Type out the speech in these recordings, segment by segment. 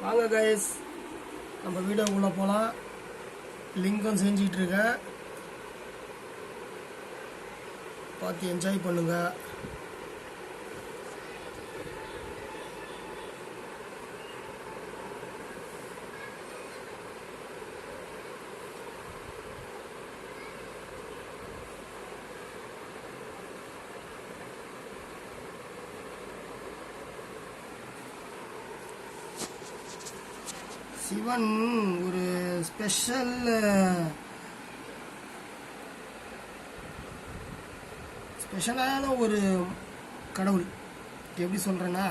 வாங்க கைஸ், நம்ம வீடியோக்குள்ளே போகலாம். லிங்கம் செஞ்சிட்ருக்கேன், பார்த்து என்ஜாய் பண்ணுங்க. சிவன் ஒரு ஸ்பெஷலான ஒரு கடவுள். எப்படி சொல்கிறேன்னா,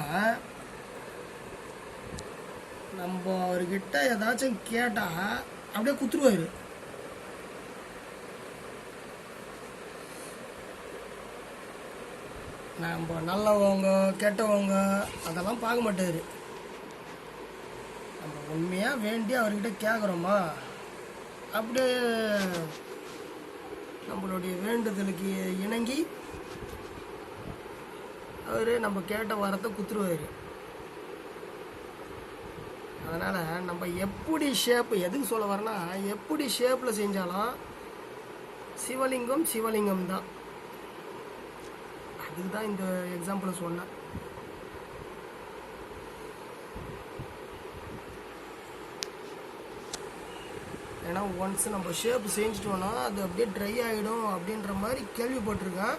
நம்ம அவர்கிட்ட ஏதாச்சும் கேட்டால் அப்படியே குத்துருவார். நம்ம நல்லவங்க கெட்டவங்க அதெல்லாம் பார்க்க மாட்டார். நம்ம உண்மையாக வேண்டி அவர்கிட்ட கேட்குறோமா, அப்படியே நம்மளுடைய வேண்டுதலுக்கு இணங்கி அவர் நம்ம கேட்ட வரத்தை குத்துருவார். அதனால் நம்ம எப்படி ஷேப்பு, எதுக்கு சொல்ல வரேன்னா, எப்படி ஷேப்பில் செஞ்சாலும் சிவலிங்கம் சிவலிங்கம் தான். அதுக்கு தான் இந்த எக்ஸாம்பிளை சொன்னேன். ஏன்னா ஒன்ஸ் நம்ம ஷேப் செஞ்சுட்டோன்னா அது அப்படியே ட்ரை ஆகிடும் அப்படின்ற மாதிரி கேள்விப்பட்டிருக்கேன்.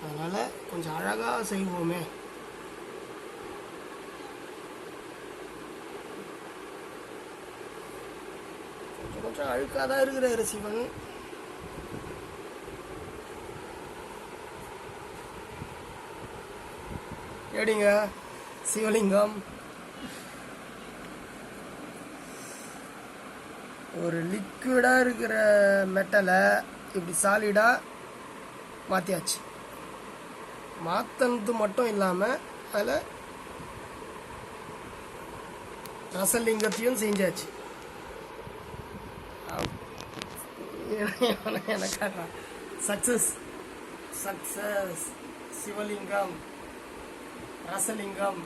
அதனால் கொஞ்சம் அழகாக செய்வோமே. கொஞ்சம் அழுக்காக தான் இருக்கிறாரு சிவன். எப்படிங்க சிவலிங்கம் ஒரு லிக்விடாக இருக்கிற மெட்டலை இப்படி சாலிடாக மாற்றியாச்சு. மாற்றினது மட்டும் இல்லாமல் அதில் ரசலிங்கத்தையும் செஞ்சாச்சு. எனக்கு சக்சஸ் சிவலிங்கம் ரசலிங்கம்